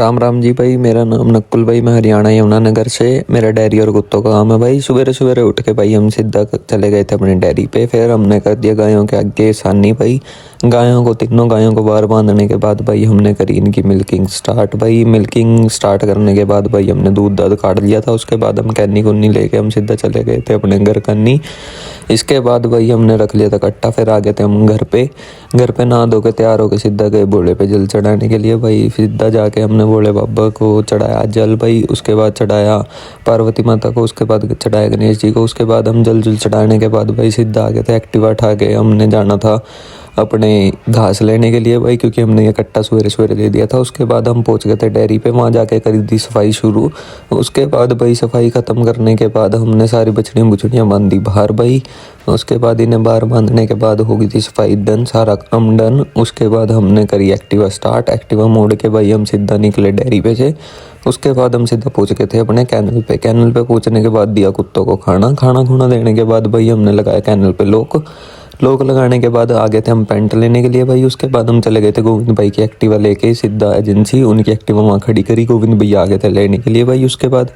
राम राम जी भाई। मेरा नाम नकुल भाई, मैं हरियाणा यमुनानगर से। मेरा डेयरी और कुत्तों का काम है भाई। सवेरे सवेरे उठ के भाई हम सीधा चले गए थे अपनी डेयरी पे। फिर हमने कर दिया गायों के आगे सानी भाई। गायों को, तीनों गायों को बाहर बांधने के बाद भाई हमने करी इनकी मिल्किंग स्टार्ट। भाई मिल्किंग स्टार्ट करने के बाद भाई हमने दूध दाद काट लिया था। उसके बाद हम कैनी कुन्नी लेके हम सीधा चले गए थे अपने घर कन्नी। इसके बाद भाई हमने रख लिया था कट्टा। फिर आ गए थे हम घर पे। घर पे नहा धो के तैयार होके सीधा गए भोले पे जल चढ़ाने के लिए भाई। सीधा जाके हमने भोले बाबा को चढ़ाया जल भाई। उसके बाद चढ़ाया पार्वती माता को, उसके बाद चढ़ाया गणेश जी को। उसके बाद हम जल चढ़ाने के बाद भाई सीधा आ गए थे एक्टिवा उठा के। हमने जाना था अपने घास लेने के लिए भाई, क्योंकि हमने ये कट्टा सवेरे सवेरे ले दिया था। उसके बाद हम पहुंच गए थे डेयरी पे। वहाँ जाके करी थी सफाई शुरू। उसके बाद भाई सफाई ख़त्म करने के बाद हमने सारी बछड़ियाँ बुछड़ियाँ बांधी बाहर भाई। उसके बाद इन्हें बाहर बांधने के बाद हो गई थी सफाई डन, सारा काम डन। उसके बाद हमने करी एक्टिवा स्टार्ट। एक्टिवा मोड़ के भाई हम सीधा निकले डेयरी पे से। उसके बाद हम सीधा पहुंच गए थे अपने कैनल पे। कैनल पे पहुंचने के बाद दिया कुत्तों को खाना खुना देने के बाद भाई हमने लगाया कैनल पे लोक लगाने के बाद आ गए थे हम पेंट लेने के लिए भाई। उसके बाद हम चले गए थे गोविंद भाई की एक्टिवा लेके सीधा एजेंसी। उनकी एक्टिवा वहाँ खड़ी करी, गोविंद भैया आ गए थे लेने के लिए भाई। उसके बाद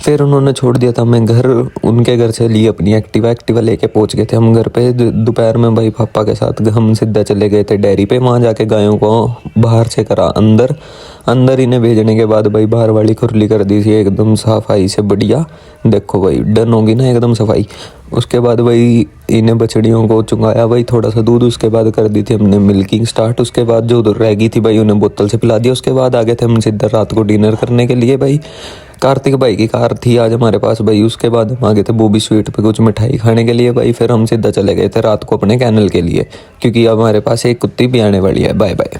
फिर उन्होंने छोड़ दिया था मैं घर। उनके घर से ली अपनी एक्टिवा लेके पहुंच गए थे हम घर पे। दोपहर में भाई पापा के साथ हम सीधा चले गए थे डेयरी पे। वहाँ जाके गायों को बाहर से करा अंदर इन्हें भेजने के बाद भाई बाहर वाली खुरली कर दी थी एकदम सफाई से बढ़िया। देखो भाई डन होगी ना एकदम सफाई। उसके बाद भाई इन्हें बछड़ियों को चुंगाया भाई थोड़ा सा दूध। उसके बाद कर दी थी हमने मिल्किंग स्टार्ट। उसके बाद जो उधर रह गई थी भाई उन्हें बोतल से पिला दिया। उसके बाद आ गए थे हम सीधा रात को डिनर करने के लिए भाई। कार्तिक भाई की कार थी आज हमारे पास भाई। उसके बाद हम आ गए थे बॉबी स्वीट पे कुछ मिठाई खाने के लिए भाई। फिर हम सीधा चले गए थे रात को अपने कैनल के लिए, क्योंकि अब हमारे पास एक कुत्ती भी आने वाली है। Bye bye.